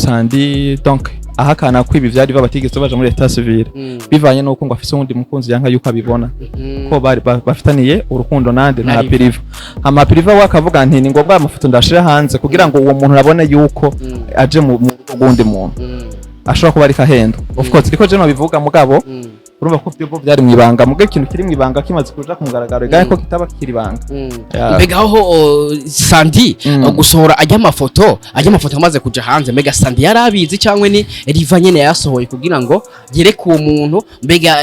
Sandi donc ahakana kwibi vyari babatigeze baje muri etat civile bivanye nuko ngo afise undi mukunzi yanka yuko abibona ko bari bafitaniye urukundo nande na Piriva ama Piriva wakavuga nti ni ngombwa amafoto ndashira hanze kugira ngo uwo muntu nabone yuko aje mu gundi muntu ashobora kuba ari kahendo of course riko je no bivuga mugabo urumva ko byo byari mwibanga muge ikintu kiri mwibanga kimaze kuja kumugaragaro igaye ko kitaba kiri banga mbega aho Sandi gusohora ajya amafoto amaze kuja hanze mbega Sandi yarabizi cyangwa ni Riva nyene yasohoye kugira ngo gere ku muntu mbega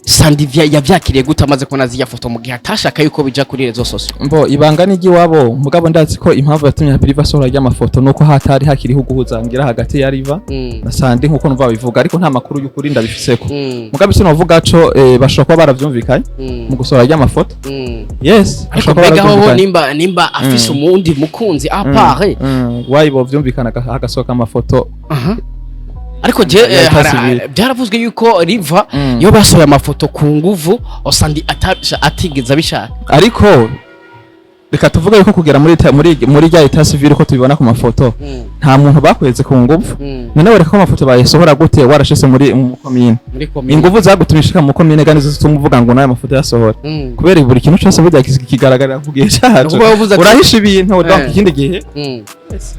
Sandi yavyakiriye gute amaze kubona ziya foto mu gihe atashaka yuko bija kuri rezo sosio mbo ibanga nigi wabo mugabo ndazi ko impamvu yatumye Riva sohora ajya amafoto nuko hatari hakiriho guhuzangira hagati ya Riva na Sandi nkuko numva bivuga ariko nta makuru y'ukuri ndabifiseko mugabo icyo novuga co bashobora kuba baravyumvikanye mu gusohora ajya amafoto yes ashobora kuba nimba afise umundi mukunzi apare wayibo vyumvikana hagasohoka amafoto ariko byaravuzwe yuko Riva yo basohoye amafoto ku nguvu Sandi atigeza bishaka ariko reka tuvuga yuko kugera muri rya etat civile ko tubibona ku mafoto nta muntu bakweze ku nguvu none wereka ko amafoto bayesohora gute warashise muri komine inguvu zagutumishika mu komine kandi zitumuvuga ngo nayo mafoto yasohora kubera buri kintu cyose burya kigaragara kugiye cyacu urahisha ibintu donc ikindi gihe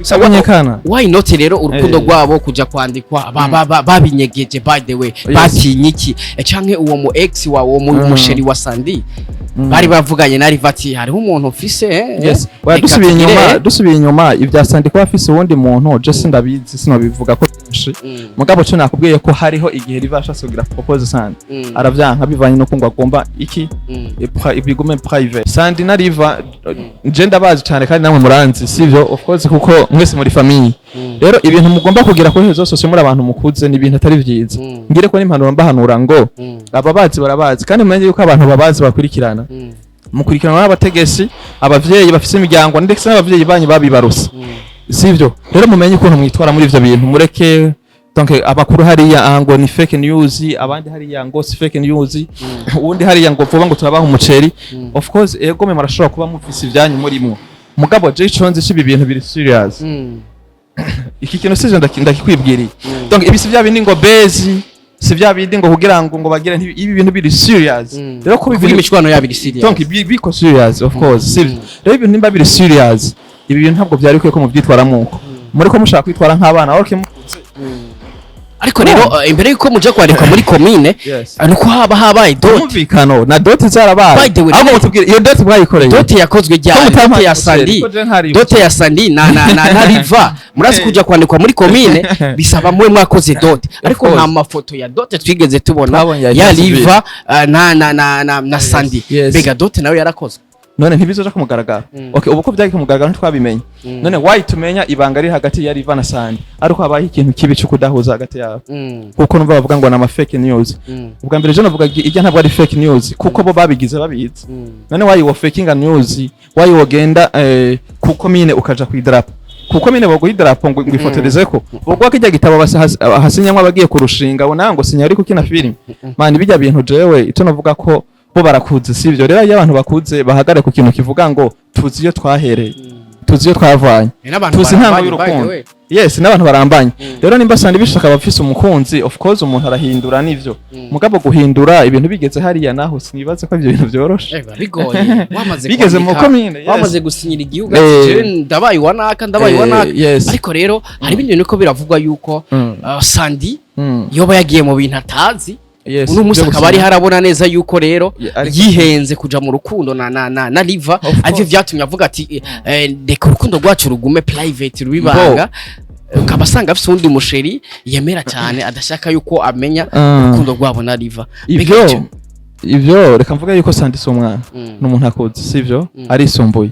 sabonye kana why not rero urukundo rwabo kuja kwandikwa babinyegeje by the way batinyiki canke uwo mu ex wa uwo musheri wa Sandi bari bavuganye na Riva ati hariho umuntu ufise yes dusubiye inyuma ibya Sandi ko afise uwundi muntu je sindabizi sinobivuga ko mugabo cyo nakubwiye ko hariho igihe Riva ashasugira propose Sandi aravyanka bivanye no kungwa agomba iki ibigume private Sandi na Riva je ndabazi cyane kandi namwe muranzi sivyo of course kuko mwese muri famille rero ibintu mugomba kugira kuri rezo sosio muri abantu mukuze ni ibintu atari vyiza ngire ko n'impanuro mbahanura ngo ababazi barabazi kandi mumenye yuko abantu babazi bakurikirana mukurikirana n'abategesi abavyeyi bafise imiryango ndetse n'abavyeyi banyu babibarusa sivyo rero mumenye ukuntu mwitwara muri ivyo bintu mureke donc abakuru hariya ngo ni fake news abandi hariya ngo si fake news ubundi hariya ngo vuba ngo turabaha umuceri of course ego me marashobora kuba mufise ivyanyu murimo mugabo je chonze cibi bintu biri serious iki kintu sije ndakikwibwiriye donc ibi si bya bindi ngo bezi si bya bindi ngo kugira ngo bagire ibi bintu biri serious rero ko biri imishwano ya biri serious donc biko serious of course rero ibintu nimba biri serious ibi bintu ntabwo byari kwiye ko mubyitwara muko muri ko mushaka kwitwara nk'abana okay mukunze ariko rero imbere yuko muje kwandika muri commune nuko habaye dot umvikano na dot zarabaye abo mutubwire iyo dot bwayikoreye dot yakozwe ryari dot ya Sandi na Riva murazi kuja kwandikwa muri commune bisaba mwe mwakoze dot ariko nta mafoto ya dot twigeze tubona ya Riva na Sandi bega dot nawe yarakozwe none ntibizoja kumugaragara okay ubuko byari kumugaragara ntitwabimenye none why tumenya ibanga riri hagati ya Riva na Sandi ariko habaye ikintu kibi cyo kudahuza hagati yabo kuko numva bavuga ngo na fake news ubwa mbere je navuga ijya ntabwo ari fake news kuko bo babigize babizi none why wo faking news why wogenda ku komine ukaja ku idarapo kuko mine bogo idarapo ngo ifotorezeko ubwo kijya gitabo hasinyamwa bagiye kurushinga bona ngo sinya ariko kina film man bijya bintu jewe ito navuga ko bo barakuze sivyo rero iyo abantu bakuze bahagare ku kintu kivuga ngo tuzi iyo twahereye tuzi iyo twavanye tuzi ntango y'urukundo yes n'abantu barambanye rero nimba Sandi bishaka bafise umukunzi of course umuntu arahindura nivyo mugabo guhindura ibintu bigeze hariya naho sinibaze ko ivyo bintu byoroshe bigoye wamaze bigeze mu komine wamaze gusinyira igihugu ndabaye wanaka ariko rero hari ibindi bintu ko biravugwa yuko Sandi yoba yagiye mu bintu atazi uno musa akaba ari harabona neza yuko rero yihenze kuja mu rukundo na Riva arivyo vyatumye avuga ati reka urukundo rwacu rugume private rubibanga ukabasanga afite undi musheri yemera cyane adashaka yuko amenya urukundo rwabo na Riva ivyo reka mvuga yuko Sandi so mwana n'umuntu akuze sivyo arisumbuye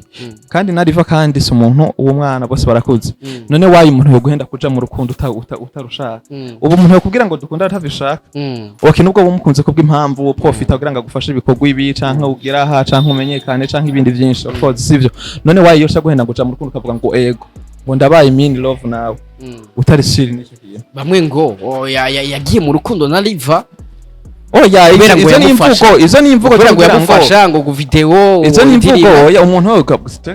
kandi na Riva kandi so umuntu uwo mwana bose barakuze none wayi umuntu yo guhenda kuja mu rukundo utarushaka ubu umuntu yo kubwira ngo dukunda atavishaka oke nubwo bumukunze kubwa impamvu profita kugira ngo agufashe ibikorwa ibi canke ugira aha canke umenyekane canke ibindi byinshi of course sivyo none wayi yo guhenda kuja mu rukundo kavuga ngo ego ngo ndabaye mean love nawe utari siri n'icyo kintu bamwe ngo yagiye mu rukundo na Riva oya izo ni imvugo ngo yamufasha ngo video izo ni imvugo oya umuntu we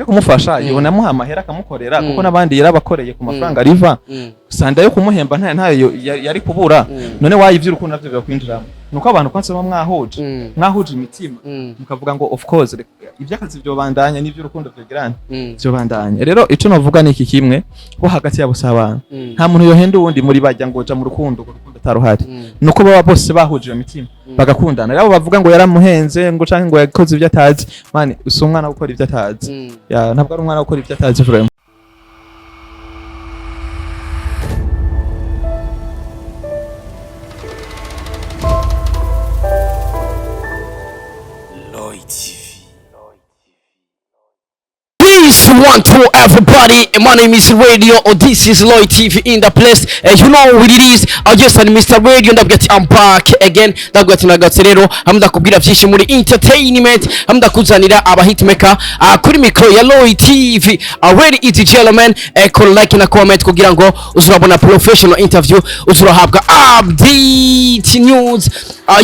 kumufasha yibonamo amahera akamukorera kuko nabandi yarabakoreye ku mafaranga riva sanda yo kumuhemba ntayo yari kubura none wayivy'urukundo navyo byakwinjiramo nuko abantu kwanse mwahuje imitima mukavuga ngo of course ivyakazi byo bandanya n'ivy'urukundo byegerana byo bandanya rero ico navuga ni iki kimwe ko hagati yabo sabana nta muntu yohenda uwundi muri bajya ngoja mu rukundo taruhari nuko baba bose bahuje iyo mitima bagakundana rero bavuga ngo yaramuhenze ngo canke ngo yakoze ibyo atazi mani usumwana gukora ibyo atazi ntabwo ari umwana gukora ibyo atazi vraiment One to everybody, my name is Radio, or this is Loy TV in the place. You know what it is. I just had Mr. Radio, I'm back again. Rero hamda kubwira vyinshi muri entertainment, hamda kuzanira aba hitmaker kuri micro ya Loy TV. Already it's gentlemen, like na comment kugira ngo uzurabona professional interview, uzurahabwa update news.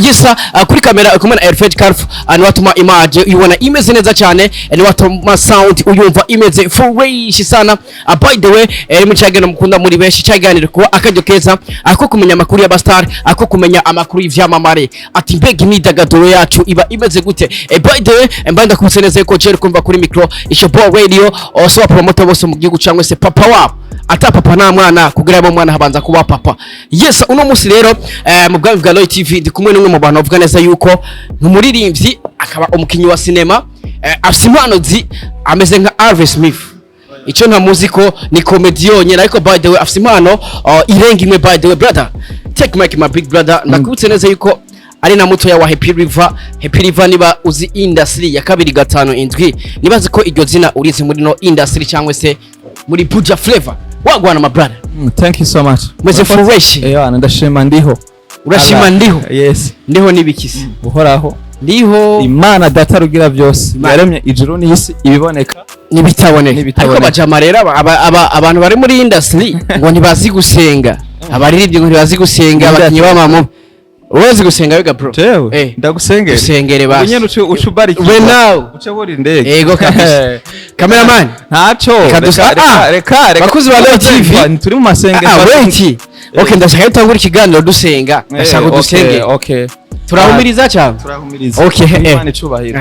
Yes kuri kamera kumena Airfed Carf and watuma image ubona imeze neza cyane and watuma sound uyumva imeze fresh sana. By the way mu cyagano mukunda muri benshi cyaganira kuba akajyo keza ako kumenya amakuru ya Bastar, ako kumenya amakuru y'ivyamamare ati mbega imyidagaduro yacu iba imeze gute. By the way mbanda kuseneza ko chere kumva kuri micro isho radio also promoter bose mu gihugu cyangwa se papa wabo ata papa na mwana kugira abo mwana habanza kuba papa. Yes uno musi rero mu bwa bwa Loy TV ndi kumwe n'umwe mu bantu bavuga neza yuko n'umuririmbyi akaba umukinyi wa cinema afsimanozi ameze nka Harvey Smith. Ico nta muziko ni comedian nyene ariko by the way afsimano irenga imwe. By the way brother take mic my big brother ndakubutse neza yuko ari na muto ya wa Happy River niba uzi industry ya 257 nibazi ko iryo zina urizi muri no industry cyangwa se muri Buja Flavor wagwana my brother. Thank you so much. Mweze fresh ndashima ndiho. Urashima ndiho? Yes. Ndiho nibikisi uhoraho ndiho Imana data rugira byose yaremye ijuru n'isi ibiboneka nibitaboneka ariko bajama rero abantu bari muri industry ngo ntibazi gusenga abaririmbyi ngo ntibazi gusenga abakinyi b'amamo uwezi gusenga biga bro ndagusengera usengere basi unyene ucubariki we now ucabora indege yego kabisa cameraman ntaco reka bakuzi ba Loy TV turi mu masengero wait okay ndashaka gutangura ikiganiro dusenga ndashaka dusenge okay turahumiriza cyane okay Imana icubahiro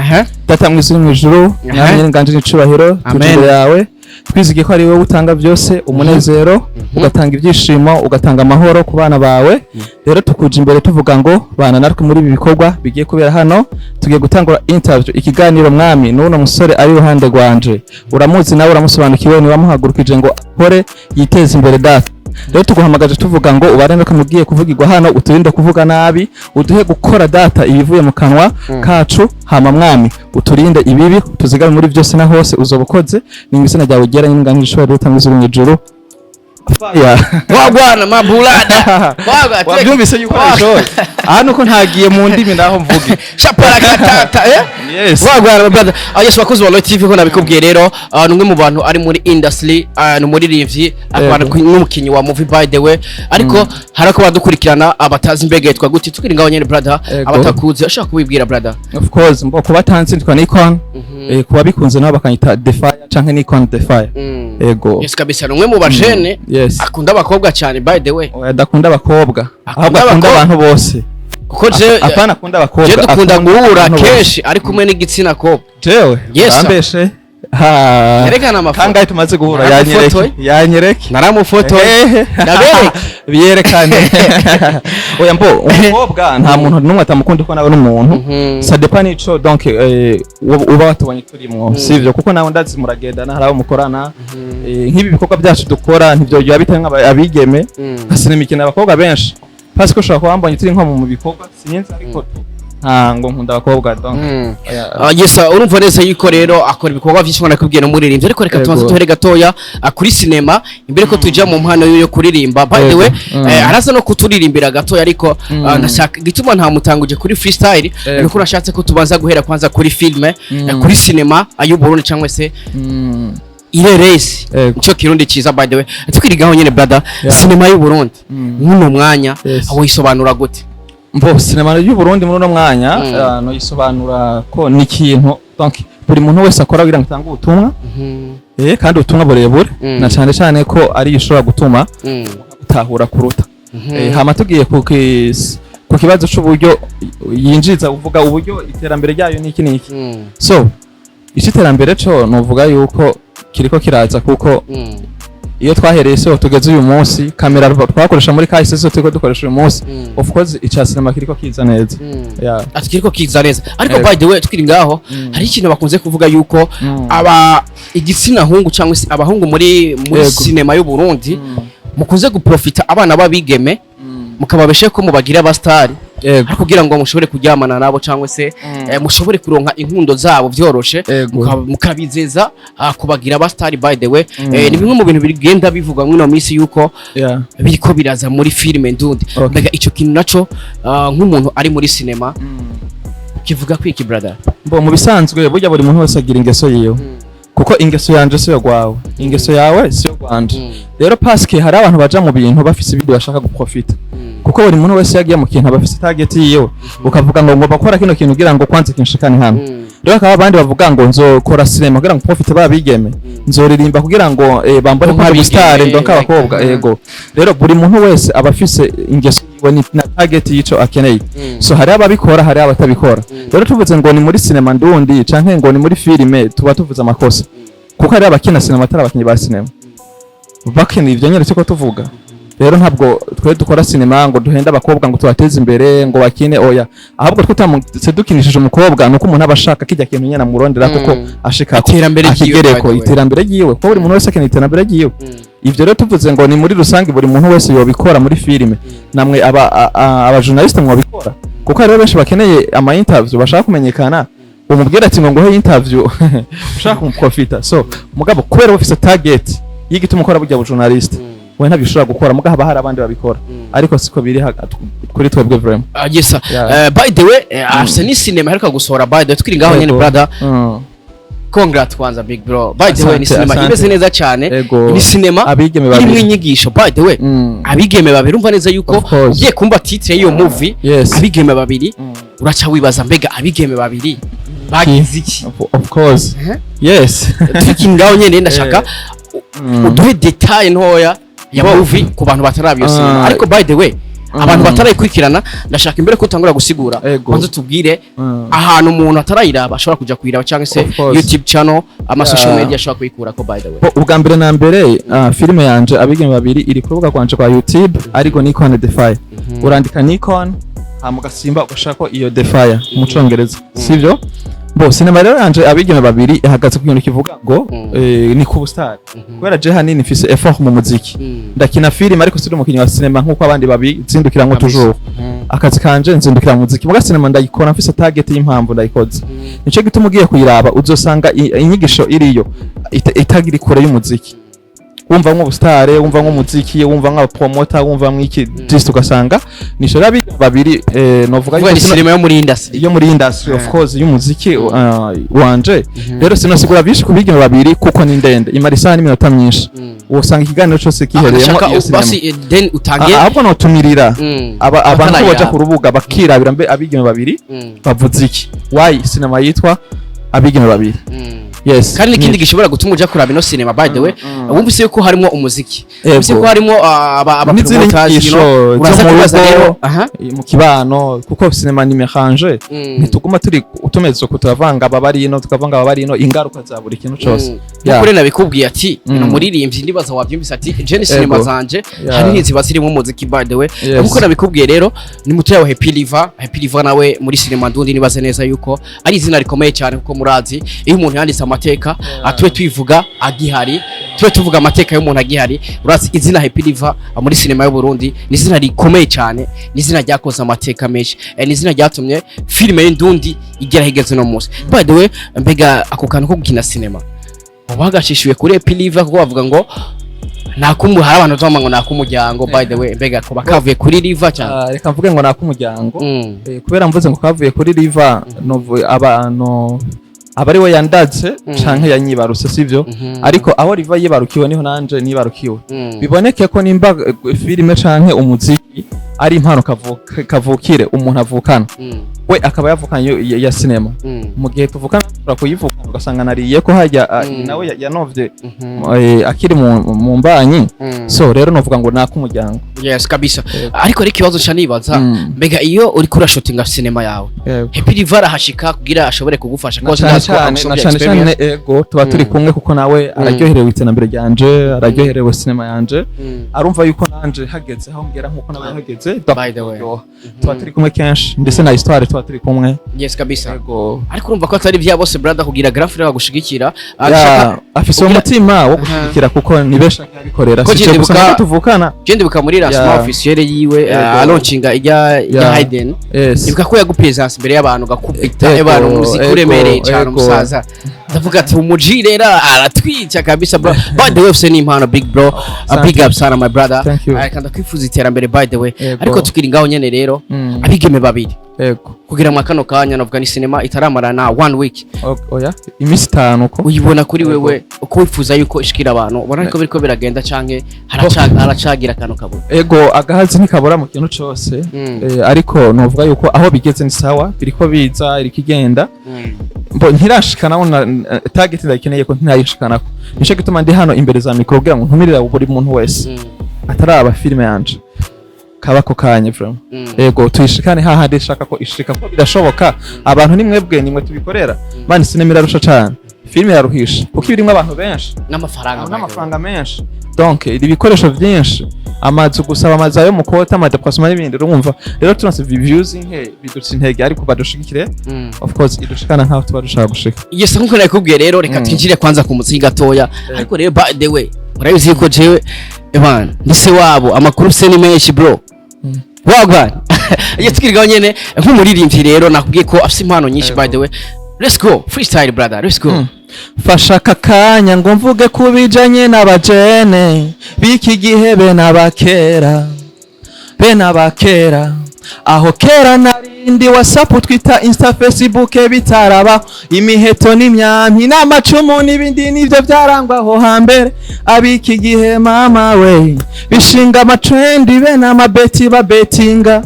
data mwisi mu ijuru nyine nganje n'icubahiro tujye yawe twizige ko ari wowe utanga byose umunezero ugatanga ibyishimo ugatanga amahoro ku bana bawe rero tukuje imbere tuvuga ngo bana natwe muri ibi bikorwa bigiye kubera hano tugiye gutangura interview ikiganiro mwami n'uno musore ari ruhande rwanje uramuzi nawe uramusobanukiwe ni wamuhagurukije ngo akore yiteze imbere data rero tuguhamagaje tuvuga ngo ubarene ko mugiye kuvugirwa hano uturinde kuvuga nabi uduhe gukora data ibivuye mu kanwa kacu hama mwami uturinde ibibi tuzigame muri byose na hose uzobukoze ni misana ryawe gera n'inganje ishobora rutamwiza mu ijuru wagwana mabulada wabyumvise yuko bishoye aha nuko ntagiye mu ndimi naho mvuge chapara katata yes wagwana brother yes bakozi wa Loy TV ko nabikubwiye rero numwe mu bantu ari muri industry no muri review akwana n'umukinyi wa movie by the way ariko harako badukurikirana abatazi imbege yitwa guti tukiri ngaho nyene brother abatakuze ashaka kubibwira brother of course mbo kuba tanzi ndikwa Nikon kuba bikunze nabo bakanyita Defy canke Nikon Defy ego yes kabisa numwe mu bajene akunda abakobwa cyane by the way adakunda abakobwa ahubwo akunda abantu bose kuko je apana akunda abakobwa je dukunda guhura keshi ari kumwe n'igitsina ko jewe ambeshe yerekana amafoto kangaye tumaze guhura yanyereke naramufoto ndabereke biyerekane oya mbo umukobwa nta muntu numwe atamukunda ko nawe n'umuntu ça dépend nico donc uba watubanye turimo sivyo kuko nawe ndazi muragendana haraho mukorana nk'ibi bikorwa byacu dukora ntibyo biba bitanga abigeme hasine imikino abakobwa benshi parce que ushaka kwambanye turi nko mu bikorwa sinyenze ariko ngo nkunda abakobwa donc yes urumva neza yuko rero akora ibikorwa byinshi ngo nakubwiye muri ririmbye ariko reka tubanze tuhere gatoya kuri cinema imbere ko tujya mu mpano yo kuririmba by the way arasa no kuturirimbira gatoya ariko ndashaka gituma nta mutanguje kuri freestyle nuko nashatse ko tubanza guhera kwanza kuri filme kuri cinema ayu Burundi cyangwa se ireresi cyo kirundi ciza by the way tukirigaho nyene brother cinema y'u Burundi muno mwanya aho isobanura gute mbo sinema y'u Burundi muri no mwanya no yisobanura ko ni ikintu donc buri muntu wese akora kugira ngo atange ubutumwa kandi ubutumwa burebure na cyane cyane ko ari ishobora gutuma gutahura kuruta hama tugiye ku kibazo cy'uburyo yinjiza uvuga uburyo iterambere ryayo ni iki niki so iterambere cyo nuvuga yuko kiriko kiraza kuko iyo twahereye so tugeze uyu munsi kamera twakoresha muri kahise so turiko dukoresha uyu munsi of course ica cinema kiriko kiza neza ati kiriko kiza neza ariko by the way twiri ngaho hari ikintu bakunze kuvuga yuko igitsina hungu cyangwa se abahungu muri cinema y'u Burundi mukunze guprofita abana babigeme mukababeshe ko mubagira abastari ariko kugira ngo mushobore kuryamana nabo cyangwa se mushobore kuronka inkundo zabo byoroshe mukabizeza kubagira abastari by the way ni bimwe mu bintu bigenda bivuga mwino minsi yuko biriko biraza muri filime ndundi ndaga ico kintu naco nk'umuntu ari muri cinema kivuga kwiki brother mbo mu bisanzwe burya buri muntu wese agira ingeso yiyo kuko ingeso yanje siyo gwawe ingeso yawe siyo gwanje rero paske hari abantu baja mu bintu bafise ibindi bashaka guprofita kuko buri muntu wese yagiye mu kintu bafise target yiyo ukavuga ngo ngomba gukora kino kintu kugira ngo kwanze kinshikane hano rero akaba abandi bavuga ngo nzokora cinema kugira ngo profite babigeme nzoririmba kugira ngo bambone ko abistare ndonka abakobwa yego rero buri muntu wese abafise ingeso yiwe ni na target yico akeneye so hari ababikora hari abatabikora rero tuvuze ngo ni muri cinema ndundi canke ngo ni muri filime tuba tuvuze amakosa kuko hari abakina cinema atari abakinyi ba cinema bakina ivyo nyene cyo tuvuga rero ntabwo twe dukora cinema ngo duhenda abakobwa ngo tubateze imbere ngo bakine oya ahubwo twese dukinishije umukobwa nuko umuntu abashaka kijya kintu nyene amurondera kuko ashika iterambere giwe ko buri muntu wese akeneye iterambere giwe ivyo rero tuvuze ngo ni muri rusangi buri muntu wese yobikora muri filime namwe aba journaliste mwabikora kuko rero benshi bakeneye ama interview bashaka kumenyekana umubwira ati ngo ngohe interview ushaka kumprofita so mugabo kubera ufise target yigituma ukora burya journaliste we ntabishobora gukora muga haba hari abandi babikora ariko siko biri kuri twebwe vraiment yes by the way Arsene cinema harika gusohora by the way tukiri ngaho nyene brother congrats kwanza big bro by the way ni cinema imeze neza cyane ni cinema imwe inyigisho by the way abigeme babiri umva neza yuko ugiye kumva titre y'iyo movie abigeme babiri uracha wibaza mbega abigeme babiri bagize iki of course yes tukiri ngaho nyene ndashaka uduhe detail ntoya ya movie ku bantu batarabiyo cinema ariko by the way abantu batarayikurikirana ndashaka imbere ko utangura gusigura kwanza tubwire ahantu umuntu atarayiraba ashobora kuja kuyiraba cyangwa se YouTube channel ama social media ashobora kuyikura ko by the way ubwa mbere na mbere filime yanje abigeme babiri iri ku rubuga kwanje kwa YouTube ariko Nikon Defy urandika Nikon mugasimba ugashaka iyo Defy mu Congereza sivyo bo cinema rero yanje abigeme babiri ihagaze ku kintu kivuga ngo ni ku bustar kubera je hanini mfise effort mu muziki ndakina film ariko siri umukinyi wa cinema nkuko abandi babizindukira ngo toujours akazi kanje nzindukira mu muziki muga cinema ndayikora mfise target y'impamvu ndayikoze nico gituma ugiye kuyiraba uzosanga inyigisho iriyo itagira kure y'umuziki wumva nk'ubustare wumva nk'umuziki wumva nk'abapromoter wumva nk'iki just ugasanga nishora babiri novuga yuko cinema yo muri industry of course y'umuziki wanje rero sinosigura bishi kubigeme babiri kuko ni ndende imarisa n'iminota myinshi usanga ikiganiro cyose kihereyemo iyo cinema basi then utangiye ahubwo no tumirira abantu baje ku rubuga bakirabira mbe abigeme babiri bavuze iki why cinema yitwa abigeme babiri yes kandi n'ikindi gishobora gutuma uja kuraba ino cinema by the way wumvise yuko harimo umuziki wumvise ko harimo abapromoters uraza kubaza rero mu kibano kuko cinema ni mélange ntituguma turi utumezo kutavanga ababari ino tukavanga ababari ino ingaruka za buri kintu cyose kuri nabikubwiye ati umuririmbyi ndibaza wabyumvise ati je ni cinema zanje hari n'iziba zirimo umuziki by the way kuko nabikubwiye rero ni mutoya wa Happy Liver nawe muri cinema ndundi nibaze neza yuko ari izina rikomeye cyane kuko murazi iyo umuntu yanditse amateka atwe twivuga agihari twe tuvuga amateka y'umuntu agihari urazi izina Happy Liver muri cinema y'u Burundi ni izina rikomeye cyane ni izina ryakoze amateka menshi ni izina ryatumye filime y'indundi igera higeze no munsi by the way mbega ako kantu ko gukina cinema ubagashishiwe kuri Happy Liver kuko bavuga ngo nakumu hari abantu zoma ngo nakumuryango by the way mbega ko bakavuye kuri Liver cyane reka mvuge ngo nakumuryango kubera mvuze ngo kavuye kuri Liver no abantu abari we yandatse canke yanyibaruse sivyo ariko aho Liver yibarukiwe niho nanje nibarukiwe biboneke ko nimba filime canke umuziki ari impano kavukire umuntu avukana we akaba yavukanye ya cinema mu gihe tuvukana turakuyivukana ugasanga nariye ko hajya nawe yanovye akiri mu mbanyi so rero novuga ngo nakumuryango yes kabisa ariko rero ikibazo cha nibaza mbega iyo uri kura shooting cinema yawe Happy River hashika kugira ashobore kugufasha ko cyane ego tuba turi kumwe kuko nawe araryoherewe iterambere ryanje araryoherewe cinema yanje arumva yuko nanje hageze aho ngera nkuko nawe hageze by the way tuba turi kumwe kenshi ndetse na histoire tuba turi kumwe yes kabisa ariko urumva ko atari bya bose brother kugira graphic bagushigikira afise umutima wo gushigikira kuko ni besha yabikorera sije gusa tuvukana gende bukamuri lancement officiel yiwe launching ijya Hayden ibuka ko yagupresence imbere y'abantu gakubita abantu muziki uremereye cyane umusaza ndavuga ati umujirera aratwica kabisa bro by the way ufise ni impano big bro a big up sana my brother kanda kwifuza iterambere by the way ariko tukiri ngaho nyene rero abigeme babiri kugira mu kano kanya navuga ni cinema itaramara na 1 week oya imisi 5 uko uyibona kuri wewe uko wifuza yuko ishikira abantu ubona ko biriko biragenda canke haracagira kano kabo agahazi ntikabura mu kintu cyose ariko novuga yuko aho bigeze ni sawa biriko biza irikigenda mbo ntirashikana ona target ndakeneye ko ntayishikana nico gituma ndi hano imbere za micro kugira ngo ntumirira buri muntu wese ataraba filme yanje kabako kanye from tuyishikane hahandi shaka ko ishika ko birashoboka abantu nimwe tubikorera mani cinema irarusha cyane filme yaruhisha kuko irimo abantu benshi n'amafaranga menshi donc iri bikoresho byinshi amazu gusaba amazu yo mukota amadeplacement n'ibindi urumva rero turanse views nke bidutse intege ariko badushigikire of course idushikana nkaho tuba dushaka gushika yes nkuko nakubwiye rero reka twinjire kwanza ku mutsi gatoya ariko rero by the way urabizi ko jewe Evan ndise wabo amakuru se ni menshi bro wagwan yatwirgaho nyene nk'umuririmbyi rero nakubwiye ko afite impano nyinshi by the way let's go freestyle brother let's go fasha kakanya ngo mvuge kubijanye n'abajene biki gihe be nabakera aho kera narindi WhatsApp Twitter Insta Facebook bitaraba imiheto n'imyampi n'amacumu n'ibindi nivyo byarangwaho hambere abiki gihe mama we bishinga amatrend be n'amabeti babetinga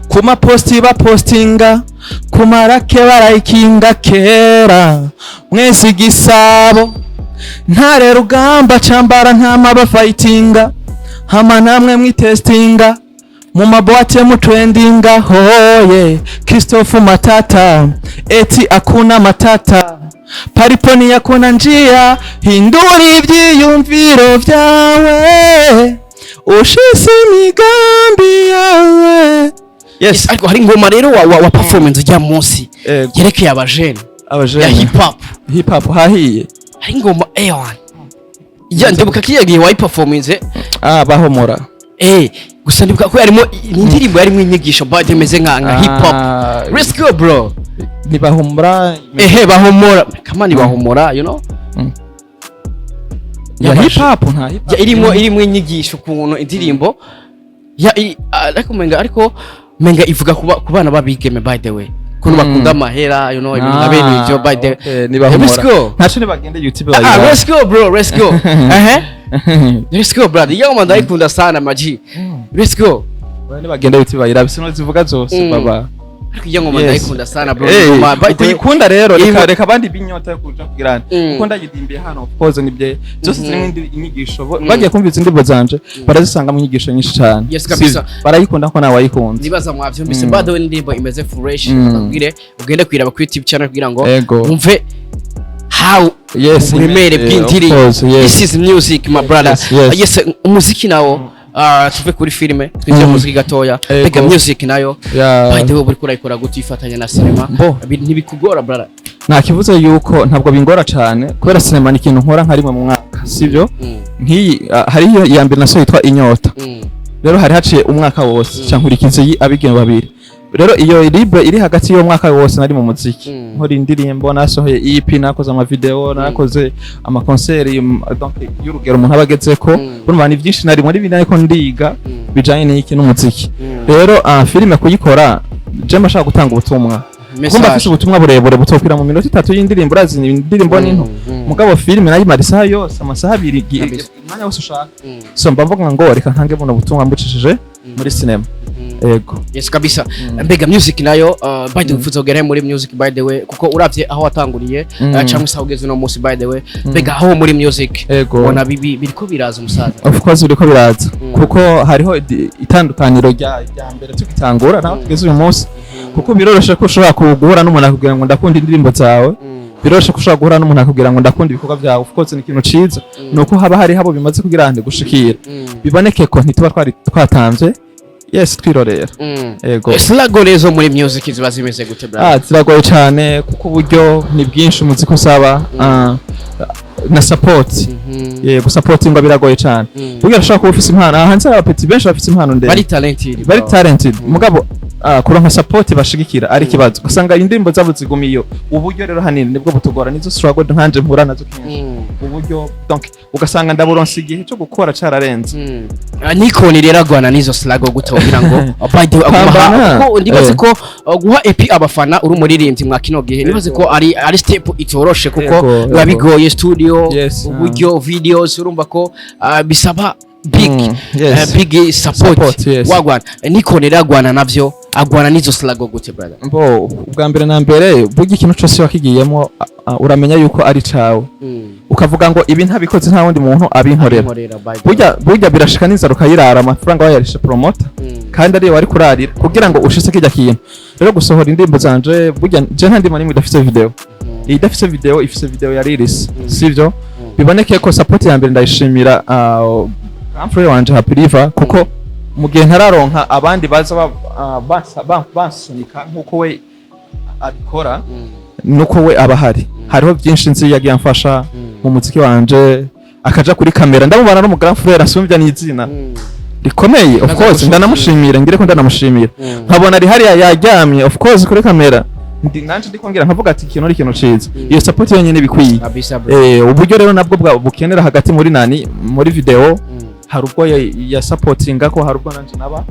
kuma posti bapostinga kumarake barayikinga kera mwese gisabo ntare rugamba cambara ntama bafightinga hama namwe mwitestinga mu maboate mu trendinga hoye Christophe Matata eti akuna matata pariponi yakuna njia hinduri ivyiyumviro vyawe ushise migambi yawe yes ariko hari ngoma rero wa performance ujya munsi yerekeye abajene ya hip hop hahiye hari ngoma ewan ndibuka kiyagiye wa performance bahomora gusa ndibuka ko yarimo indirimbo yarimo inyigisho bade meze nka hip hop let's go bro ni bahomora bahomora kamani bahomora you know ya hip hop nta irimo inyigisho kuntu indirimbo ya ariko menga ivuga ku bana babigeme by the way kuno bakunda amahera you know ibintu abene ivyo by the let's go ntacho bagende YouTube let's go bro let's go let's go brother yo man ndayikunda sana maji let's go bane bagende YouTube bayira bisino zivuga zose baba ariko iyo ngoma ndayikunda sana bro kuyikunda rero reka bandi binyota kuja kugirana kuko ndagidimbiye hano of course nibye zose zirimo inyigisho bagiye kumviza indirimbo zanje barazisanga mu nyigisho nyinshi cyane yes kabisa barayikunda ko nawe wayikunda nibaza mwavyo mbese bado indirimbo imeze fresh bakubwire ugende kwiraba ku YouTube channel kugira ngo umve how uburemere bw'indirimbo this is music my brother yes umuziki nawo tuve kuri filme twinjira muziki gatoya bega music nayo by the way buri kurayikora gutifatanya na cinema ntibikugora brother nta kivuze yuko ntabwo bingora cyane kubera cinema ni ikintu nkora nka rimwe mu mwaka sivyo nkiyi hariyo ya mbere naso yitwa Inyota rero hari haciye umwaka wose cyankurikize abigeme babiri rero iyo libre iri hagati yo mwaka wose nari mu muziki nkora indirimbo nasohoye EP nakoze ama video nakoze ama concert donc y'urugero umuntu abagezeko urumva ni byinshi nari muri binaye ko ndiga bijanye n'iki n'umuziki rero filime kuyikora je mashaka gutanga ubutumwa kumba afite ubutumwa burebure butopira mu minota 3 y'indirimbo razi indirimbo n'into mugabo filime nayi marisaha yose amasaha 2 umwanya wose ushaka so mbavuga ngo reka ntange buno butumwa mbucishije muri cinema Ego. Yes kabisa. Mbega music nayo by the way ufuza kugera muri music by the way kuko uravye aho watanguriye cyangwa se ugeze no munsi by the way. Mbega aho muri music ubona biriko biraza umusaza. Of course biriko biraza kuko hariho itandukaniro rya mbere tukitangura naho tugeze uyu munsi kuko biroroshe ko ushobora guhura n'umuntu akubwira ngo ndakunda indirimbo zawe. Biroshe kushaka guhura n'umuntu akubwira ngo ndakunda ibikorwa byawe. Of course ni ikintu ciza nuko haba hari habo bimaze kugira ande gushikira biboneke ko ntituba twatanze yes twirorera. Ego slago rezo muri music ziba zimeze gute brother? Ziragoye cyane kuko uburyo ni bwinshi umuziki usaba na support. Yego supporting biragoye cyane burya urashaka kuba ufise impano hanze abapeti benshi bafise impano ndende bari talented mugabo kuronka support bashigikira ari kibazo usanga indirimbo zabo zigumiyo uburyo rero hanini nibwo butugora nizo struggle nkanje mpura nazo kenshi uburyo donc ugasanga ndaburonse igihe cyo gukora cararenze. Nikoni rero agwana nizo struggle gutogira ngo ko ndibaze ko guha EP abafana uri umuririmbyi mwa kino gihe nibaze ko ari step itoroshe kuko babigoye studio uburyo videos urumva ko bisaba big support wagwana Nikoni rero agwana navyo agwana nizo slago gute brother? Mbo ubwa mbere na mbere burya ikintu cyose wakigiyemo uramenya yuko ari cawe ukavuga ngo ibi ntabikoze nta wundi muntu abinkorera burya birashika n'inzara ukayirara amafaranga wayarishe promoter kandi ari wari kurarira kugira ngo ushitse kijya kintu rero gusohora indirimbo zanje burya je nta ndimo nimwe idafise video idafise video ifise video ya release sivyo biboneke ko support ya mbere ndayishimira amfure wanje Happy River kuko mu gihe ntararonka abandi baza basunika nkuko we abikora nuko we abahari hariho byinshi nzi yagiye amfasha mu muziki wanje akaja kuri kamera ndamubana no mu grand frère asumvya n'izina rikomeye of course ndanamushimira ngire ko ndanamushimira nkabona ari hari yaryamye of course kuri kamera nanje ndikongera nkavuga ati ikintu ari ikintu ciza iyo support yonyene bikwiye uburyo rero nabwo bukenera hagati muri video hari ubwo ya supportinga ko hari ubwo nanje naba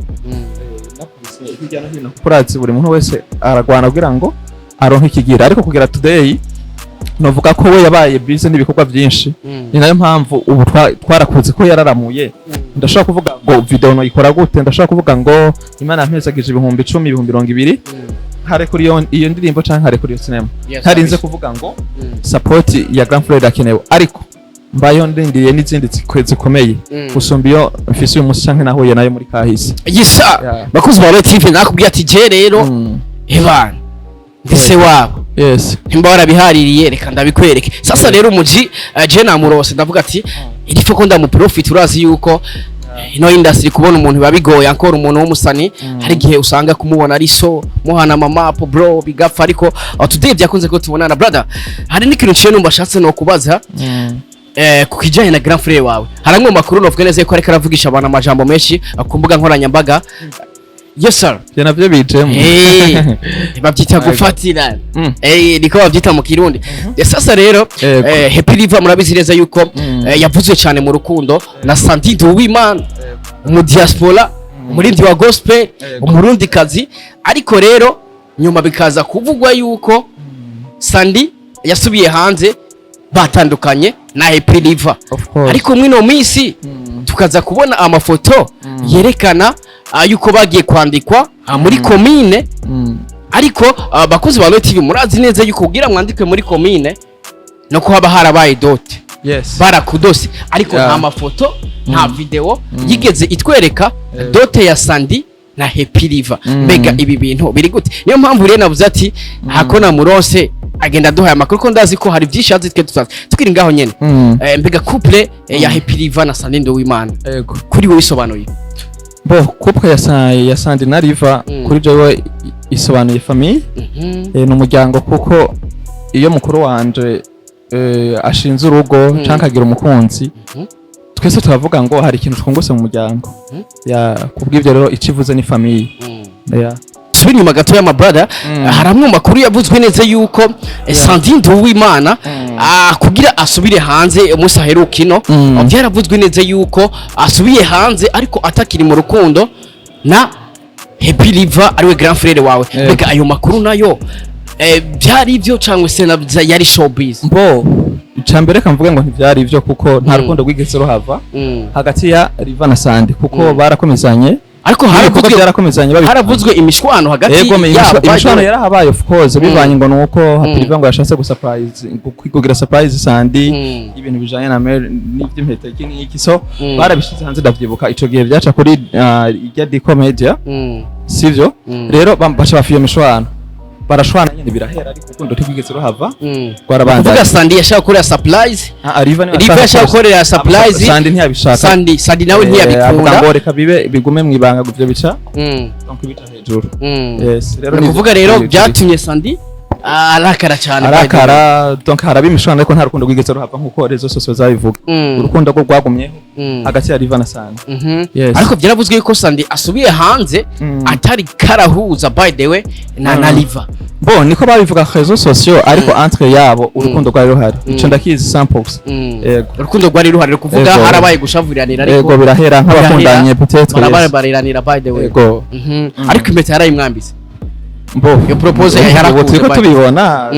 nakubise hirya no hino kurazi buri muntu wese aragwana kugira ngo aronke ikigira ariko kugira today novuga ko we yabaye busy n'ibikorwa byinshi ni nayo mpamvu ubu twarakuze ko yararamuye ndashaka kuvuga ngo video no ikora gute ndashaka kuvuga ngo Imana yampezagije 10,000 2020 hare kuri iyo ndirimbo canke hare kuri iyo cinema harinze kuvuga ngo support ya Grand Frère akenewe ariko mbayo ndindiye n'izindi zikomeye gusumba iyo mfise uyu musi canke nahuye nayo muri kahise. Yisa bakuzi ba TV nakubwiye ati je rero Evan ndise wabo himba warabihaririye reka ndabikwereke sasa rero umuji je namurose ndavuga ati irifo ko ndamuprofit urazi yuko ino industry kubona umuntu babigoye ankora umuntu w'umusani hari gihe usanga kumubona ari so muhana mama bro bigapfa ariko today byakunze ko tubonana brother hari n'ikintu cyo numva shatse no kubaza kukijanye na Grand Frère wawe haramwe makuru novuga neza ko ariko aravugisha abantu amajambo menshi akumbuga nkoranyambaga. Yes sir navyo bijemwo babyita gufatira niko babyita mu Kirundi. Sasa rero Happy River murabizi neza yuko yavuzwe cyane mu rukundo na Santido w'Imana mu diaspora umurindi wa gospel umurundi kazi ariko rero nyuma bikaza kuvugwa yuko Sandy yasubiye hanze batandukanye na Happy River ariko mwino minsi tukaza kubona amafoto yerekana yuko bagiye kwandikwa muri commune ariko bakozi ba TV murazi neza yuko kugira mwandikwe muri commune no ko haba harabaye dote barakudose ariko nta mafoto nta video yigeze itwereka dote ya Sandy na Happy River. Mbega ibi bintu biri gute? Niyo mpamvu rero navuze ati hakona muronse agenda duhaye amakuru ko ndazi ko hari byinshi yazi twe tutazi tukiri ngaho nyene. Mbega couple ya Happy River na Sandy w'Imana kuri wowe isobanuye? Bo couple ya Sandy na River kuri jewe isobanuye famille ni umuryango kuko iyo mukuru wanje ashinze urugo canka agira umukunzi twese turavuga ngo hari ikintu twunguse mu muryango kubw'ibyo rero ikivuze ni famille. Subiri nyuma gato ya my brother haramwe makuru yavuzwe neza yuko Sandy w'Imana kugira asubire hanze umunsi aherukino byaravuzwe neza yuko asubiye hanze ariko atakiri mu rukundo na Happy River ariwe Grand Frère wawe. Mbega ayo makuru nayo byari ivyo cyangwa se yari showbiz? Mbo icambere kamvuga ngo ntivyari ivyo kuko nta rukundo rwigeze ruhava hagati ya River na Sandy kuko barakomezanye ariko haravuzwe imishwano hagati yabo imishwano yarahabaye of course bivanye ngo nuko Hapiriva ngo yashatse gusurprise kugira surprise Sandi ibintu bijanye na n'ivy'impeta iki so barabishize hanze ndavyibuka ico gihe byaca kuri irya di comedia sivyo rero baca bafiye imishwano barashwana nyene birahera ariko Urukundo tigeze ruhava rwarabanza kuvuga Sandi yashaka gukora surprise Riva yashaka gukora surprise Sandi ntiyabishaka Sandi nawe ntiyabikunda ngo reka bigume mwibanga guvyo bica donc bica hejuru yes rero kuvuga rero byatumye Sandi arakara cyane donc harabimishwana ariko nta Rukundo rwigeze ruhava nkuko rezo sosio zabivuga Urukundo rwo rwagumyeho hagati ya Riva na Sandi ariko byaravuzwe yuko Sandi asubiye hanze atari karahuza by the way na Riva bon niko babivuga rezo sosio ariko entre yabo Urukundo rwari ruhari ico ndakizi samples Urukundo rwari ruhari kuvuga harabaye gushavuriranira ariko birahera nk'abakundanye peut-être barabariranira by the way ariko impeta yarayimwambise yo propose yarakuze ko tubibona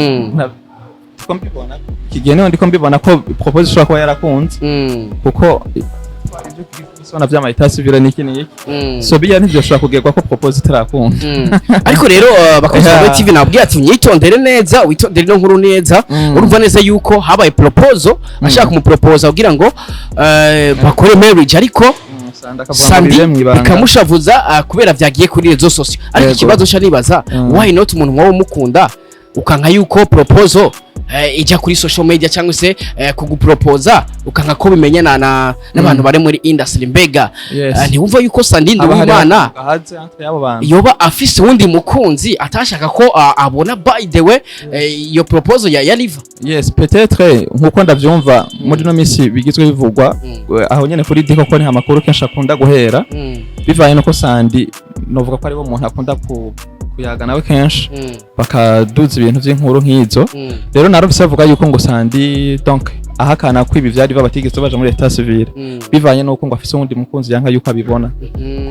mbibona kigene ndiko mbibona ko propose ishobora kuba yarakunze kuko ibyo kubisona vy'amahita civile n'iki so biya ntibyoshobora kugerwa ko propose itarakunda ariko rero bakoze TV nabwiye ati nyitondere neza witondere no nkuru neza urumva neza yuko habaye proposal ashaka kumupropose kugira ngo bakore marriage ariko Sandi bikamushavuza kubera vyagiye kuri rezo sosio ariko ikibazo cyo nibaza why not umuntu wawe mukunda ukanka yuko proposal ijya kuri social media cyangwa se kuguproposa ukanka ko bimenyana n'abantu bare muri industry mbega ntiwumva yuko Sandi Nduwimana yoba afise wundi mukunzi atashaka ko abona by the way iyo proposal ya Riva yes peut-être nkuko ndavyumva muri no misi bigizwe bivugwa aho nyene kuri diko ko nta makuru kenshi akunda guhera bivanye no ko Sandi novuga ko ari bo umuntu akunda kuyaga nawe kenshi bakaduza ibintu by'inkuru nk'izo rero narufise avuga yuko ngo Sandi donc ahakana ko ibi vyari batigeze baje muri état civil bivanye nuko ngo afise undi mukunzi yanka yuko abibona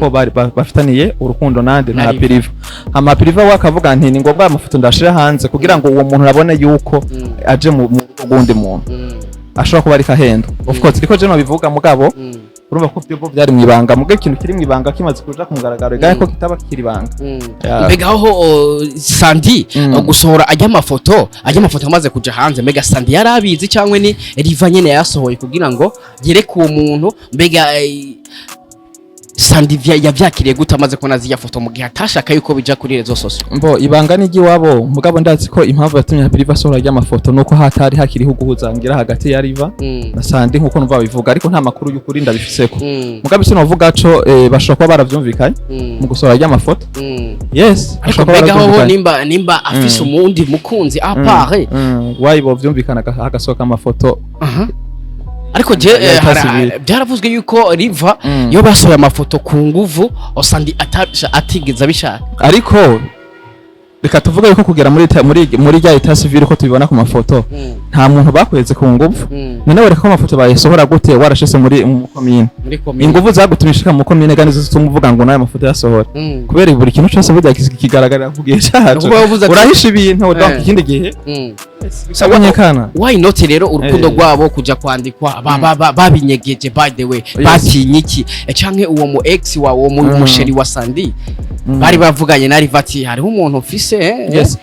ko bari bafitaniye urukundo nande na Hapiriva Hapiriva wakavuga nti ni ngombwa amafoto ndashira hanze kugira ngo uwo muntu abone yuko aje mu gundi muntu ashobora kuba ari kahendo of course riko je no bivuga mugabo urumva ko byo byari mwibanga muge ikintu kiri mwibanga kimaze kuja kumugaragaro gahe ko kitaba kiri banga mbega aho Sandi gusohora ajya amafoto amaze kuja hanze mbega Sandi yarabizi cyangwa ni Riva nyene yasohoye kugira ngo yereke uwo muntu mbega Sandi yavyakiriye gute amaze kubona ziya foto mu gihe atashaka yuko bija kuri rezo sosio ibanga nigi wabo mugabo ndazi ko impamvu yatumye Hapiriva sohora ajya amafoto nuko hatari hakiriho guhuzangira hagati ya Riva na Sandi nkuko numva bivuga ariko nta makuru y'ukuri ndabifiseko mugabo isi novuga co bashobora kuba baravyumvikanye mu gusohora ajya amafoto yes ariko mbega aho nimba afise umundi mukunzi apare wayibo vyumvikana hagasohoka amafoto ariko je byaravuzwe yuko Riva yo basohoye amafoto ku nguvu Sandi atigeza bishaka ariko reka tuvuga yuko kugera muri rya état civil ko tubibona ku mafoto nta muntu bakweze ku nguvu none wereka ko amafoto bayesohora gute warashese muri komine inguvu zagutumishika mu komine kandi zitumuvuga ngo nayo amafoto yasohora kubera buri kintu cyose burya kigaragara kugiye cyacu urahisha ibintu donc ikindi gihe sabonyekana why not rero urukundo rwabo kuja kwandikwa babinyegeje by the way batinyiki canke uwo mu ex wa uwo musheri wa Sandi bari bavuganye na Riva ati hariho umuntu ufise yes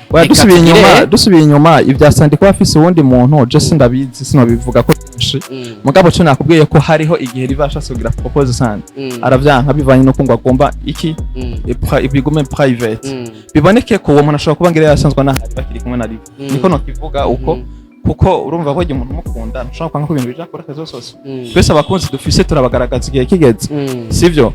dusubiye inyuma ibya Sandi ko afise uwundi muntu je sindabizi sinobivuga ko kenshi mugabo cyo nakubwiye ko hariho igihe Riva ashaka kugira propose Sandi aravyanka bivanye no kungwa agomba iki ibigume private biboneke ko uwo muntu ashobora kuba ngire yasanzwe na hari bakiri kumwe na Riva niko no kivuga uko kuko urumva ko umuntu mukunda nshaka kwanga ko ibintu bija kora kazo sose twese abakunzi dufise turabagaragaza igihe kigeze sivyo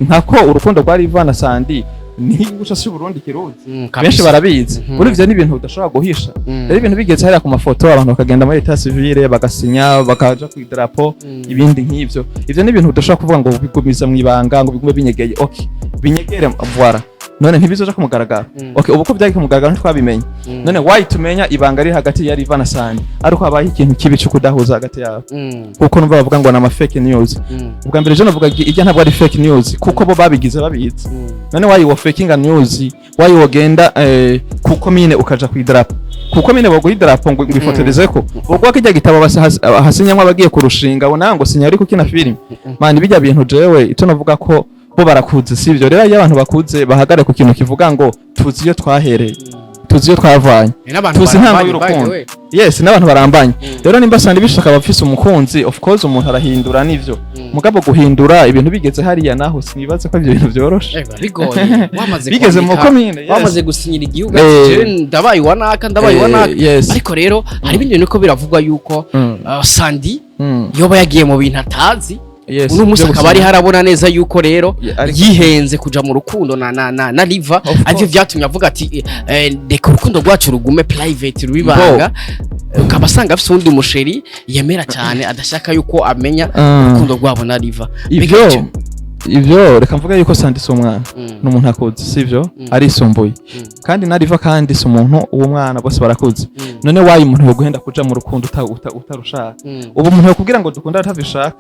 nkako urukundo rwa Riva na Sandi ni guca si Burundi kiruzi benshi barabizi muri ivyo ni ibintu udashobora guhisha rero ibintu bigeze hariya ku mafoto abantu bakagenda muri état civil bagasinya bakaja ku idarapo ibindi nk'ivyo ivyo ni ibintu udashobora kuvuga ngo bigumiza mwibanga ngo bigume binyegeye okay binyegere voilà none ntibizoja kumugaragara okay ubu ko byari kumugaragara ntitwabimenye none why tumenya ibanga ari hagati ya Riva na Sandi ariko habaye ikintu kibi cyo kudahuza hagati yabo kuko numva bavuga ngo na fake news ubwa mbere je navuga ijya ntabwo ari fake news kuko bo babigize babizi none why wo faking news why wogenda kuko mine ukaja ku idarapo kuko mine bogo idarapo ngo bifotorezeko ubwo akijya gitabo hasinyamwe abagiye kurushinga bo nango sinya ari kukina film man bijya bintu jewe ito navuga ko bo barakuze sivyo rero iyo abantu bakuze bahagare ku kintu kivuga ngo tuzi iyo twahereye tuzi iyo twavanye tuzi ntango y'urukundo yes n'abantu barambanye rero nimba sandi bishaka bafise umukunzi of course umuntu arahindura nivyo mugabo guhindura ibintu bigeze hariya naho sinibaze ko ivyo bintu byoroshe bigoye wamaze bigeze mu komine wamaze gusinyira igihugu ndabaye wanaka ariko rero hari ibindi bintu ko biravugwa yuko Sandi yoba yagiye mu bintu atazi uno musi akaba ari harabona neza yuko rero yihenze kuja mu rukundo na Liva arivyo vyatumye avuga ati reka urukundo rwacu rugume private rubibanga ukabasanga afise undi musheri yemera cyane adashaka yuko amenya urukundo rwabo na Liva ivyo reka mvuga yuko Sandi so mwana n'umuntu akuze sivyo arisumbuye kandi na Liva kandi so umuntu uwo mwana bose barakuze none wayi umuntu yo guhenda kuja mu rukundo utarushaka ubu umuntu yo kubwira ngo dukunda atavishaka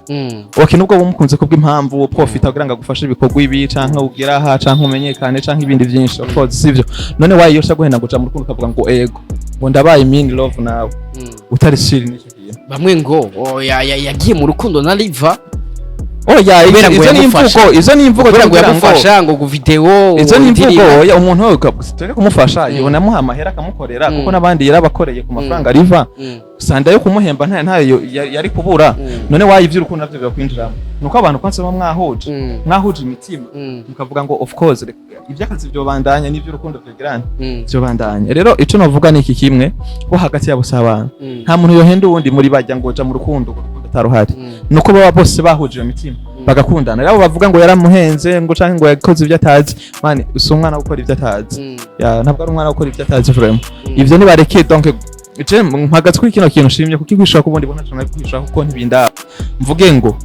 oke nubwo bumukunze kubwa impamvu wo profita kugira ngo agufashe ibikorwa ibi canke ugira ha canke umenyekane canke ibindi byinshi of course sivyo none wayi yosha guhenda kuja mu rukundo kavuga ngo ego ngo ndabaye mean love nawe utari siri n'iki gihe bamwe ngo yagiye mu rukundo na Liva oya izo ni imvugo kugira ngo yamufasha ngo ku video izo ni imvugo oya umuntu we kumufasha yibona muha amahera akamukorera kuko nabandi yarabakoreye ku mafaranga Liva Sanda yo kumuhemba ntayo yari kubura none wayi ivyo urukundo navyo byakwinjiramo nuko abantu kwansema mwahuje imitima mukavuga ngo of course ivyakazi byo bandanya n'ivyo urukundo byegerana byo bandanya rero ico navuga ni iki kimwe ko hagati yabo sabana nta muntu yohenda uwundi muri bajya ngo ja mu rukundo taruhari nuko baba bose bahuje iyo mitima bagakundana rero bavuga ngo yaramuhenze ngo canke ngo yakoze ivyo atazi mani usumwana gukora ivyo atazi ntabwo ari umwana gukora ivyo atazi vraiment ivyo ni bareke donc je mpagaze kuri kino kintu shimye kukigwishura ko ubundi bona cyane kwishura kuko ntibinda mvuge ngo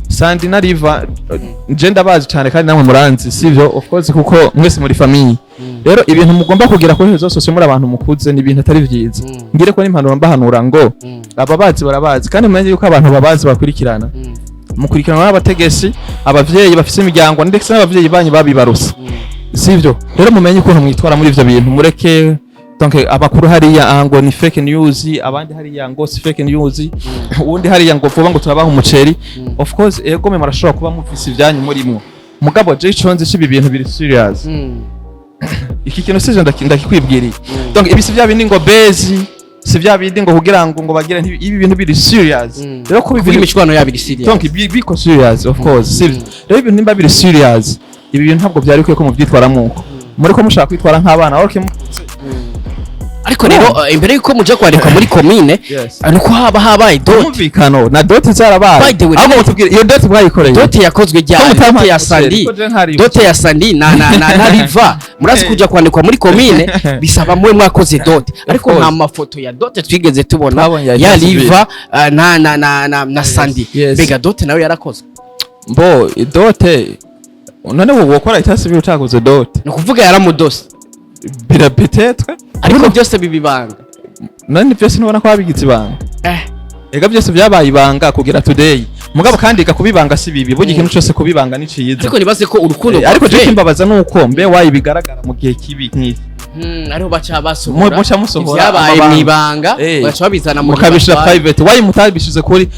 Sandi na Liva je ndabazi cyane kandi namwe muranzi sivyo of course kuko mwese muri famille rero ibintu mugomba kugira kuri rezo sose muri abantu mukuze ni ibintu atari vyiza ngire ko n'impanuro mbahanura ngo ababazi barabazi kandi mumenye yuko abantu babazi bakurikirana mukurikirana n'abategesi abavyeyi bafise imiryango ndetse n'abavyeyi banyu babibaruse sivyo rero mumenye ukuntu mwitwara muri ivyo bintu mureke donc abakuru hariya ngo ni fake news abandi hariya ngo si fake news ubundi hariya ngo vuba ngo turabaha umuceri of course ego me marashobora kuba mufise ivyanyu murimo mugabo je iconze cibi bintu biri serious iki kintu sije ndakikwibwiriye donc ibi si vya bindi ngo bezi si vya bindi ngo kugira ngo bagire ibi bintu biri serious rero ko biri imishwano ya biri serious donc biko serious of course sivyo rero ibintu nimba biri serious ibi bintu ntabwo byari ko muvyitwaramo muri ko mushaka kwitwara nk'abana okay ariko rero imbere yuko muje kwandika muri commune nuko haba habaye dot umvikano na dot zarabaye abo mutubwira iyo dot mwayikoreye dot yakozwe ryari dot ya Sandi na Liva murazi kuja kwandikwa muri commune bisaba mwe mwakoze dot ariko nta mafoto ya dot twigeze tubona ya Liva na Sandi bega dot nawe yarakozwe mbo dot none wo gukora itasi bi utakoze dot no kuvuga yaramudose bira peut-être ariko byose bibibanga none byose nubona ko babigitse ibanga ega byose byabaye ibanga kugira today mugabo kandi kubibanga si bibi bugi ikintu cyose kubibanga ni ciyiza ariko nibaze ko urukundo ariko je kimbabaza nuko mbe wayi bigaragara mu gihe kibi nk'iki ariho bacha basohora mucha musohora yabaye mwibanga bacha babizana mu kabisha private wayi mutabishize kuri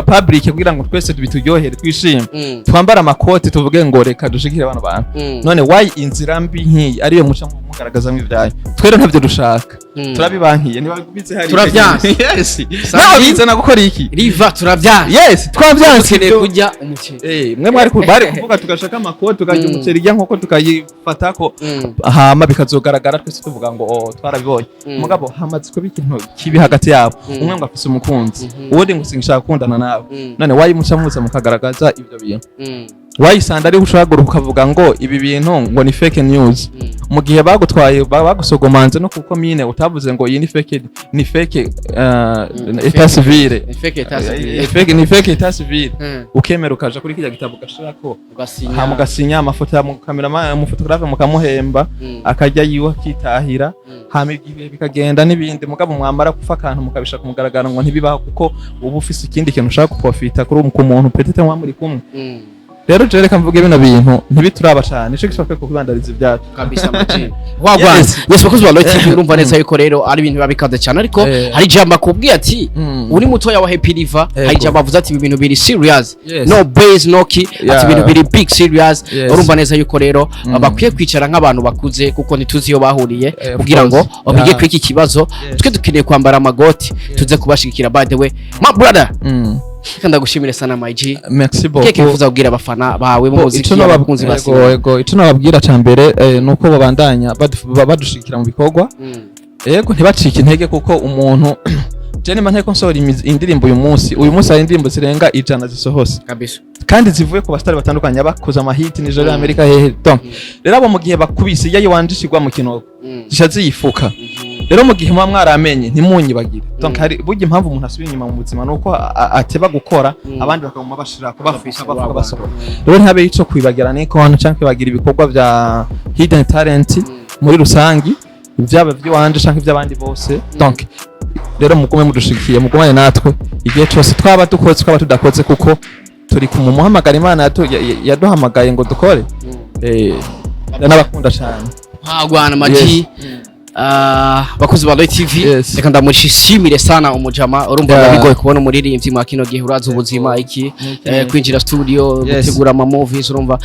public kugira ngo twese tubitujyohere twishime twambara amakoti tuvuge ngo reka dushikire abantu none wayi inzira mbi nk'iyi ariyo mucha mugaragaza mw'ivyaye twere ntavyo dushaka turabibankiye nibabize hari turavyanse yes naho bizana gukora iki Liva turavyanse yes twavyanse kujya umuceri mwe mwari kuvuga tugashaka amakoti tukajya umuceri ijya nkoko tukayifata ko hama bikazogaragara twese tuvuga ngo twarabibonye mugabo hamaze ko bikintu kibi hagati yabo umwe ngo afise umukunzi uwundi ngo singishaka kundana nawe none wayi muca muza mukagaragaza ibyo bintu wayisanda ari ushagura ukavuga ngo ibi bintu ngo ni fake news mu gihe bagutwaye bagusogomanze no kuko mine utavuze ngo iyi ni fake etat civil ni fake etat civil ukemera ukaja kuri kijya gitabo gashirako hamugasinya amafoto ya cameraman umufotografe mukamuhemba akajya yiwa kitahira hama igihe bikagenda nibindi mugabo mwamara kufa kantu mukabisha kumugaragara ngo ntibibaho kuko ubu ufise ikindi kintu ushaka kuprofita kuri umuntu petete mwamuri kumwe rero je reka mvuge bino bintu ntibituraba cyane nico gishaka ko kubandariza ibyacu kabisa maji wagwana yes bakozi ba TV urumva neza yuko rero ari ibintu babikaze cyane ariko hari jambo akubwiye ati uri mutoya wa Happy River hari jambo avuze ati ibintu biri serious no base no key ati ibintu biri big serious urumva neza yuko rero bakwiye kwicara nk'abantu bakuze kuko ntituzi iyo bahuriye kugira ngo bige kuri iki kibazo twe dukeneye kwambara amagoti tuze kubashikira by the way my brother kanda gushimire sana Maji merci beaucoup keke kuvuza kugira abafana bawe mu muziki abakunzi basi yego icyo nababwira cyambere nuko babandanya badushikira mu bikorwa yego ntibacike intege kuko umuntu jeni manteko nsora indirimbo uyu munsi hari indirimbo zirenga 100 zisohose kabisa kandi zivuye ku bastari batandukanye bakoze amahiti Nigeria Amerika hehe donc rero abo mu gihe bakubise yayi wandishirwa mu kinoko zishaze yifuka rero mu gihe mwaramenye ntimunyibagire donc hari burya impamvu umuntu asubira inyuma mu buzima nuko ateba gukora abandi bakaguma bashira ko bafuka basohora rero ntabe ico kwibagira n'ikona canke kwibagira ibikorwa vya hidden talent muri rusangi ivyaba by'wanje canke ivy'abandi bose donc rero mugume mudushikiye mugumane natwe igihe cyose twaba dukoze twaba tudakoze kuko turi kumuhamagara Imana yaduhamagaye ngo dukore n'abakunda cyane hagwana Maji bakozi ba TV reka ndamushimire sana umujama urumva bigoye kubona umuririmbyi mu kino gihe uraza ubuzima iki kwinjira studio gutegura ama movies urumva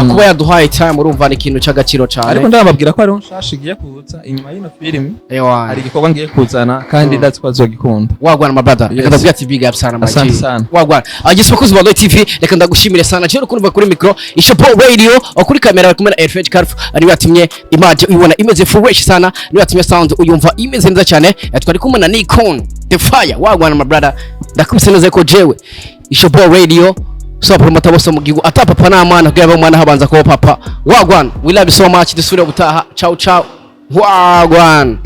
kuba yaduhaye time urumva ni ikintu cy'agaciro cyane ariko ndababwira ko ari nshashigiye kuza inyuma y'ino film hari igikorwa ngiye kuzana kandi ndazi ko azogikunda wagwana my brother reka ndavuga ati big up sana Maji wagwana agise bakozi ba TV reka ndagushimire sana cyo kurumva kuri micro ishopo radio kuri kamera bari kumwe na FH Carf ari batimye image uyibona imeze fresh sana nibatumye sound uyumva imeze neza cyane twari kumwe na Nikon the fire wagwana my brother ndakubise neza ko jewe ishopo radio so promoter bose mu gihugu atapapa n'amana bwa mwana habanza ko papa wagwana we love you so much dusubire gutaha ciao ciao wagwana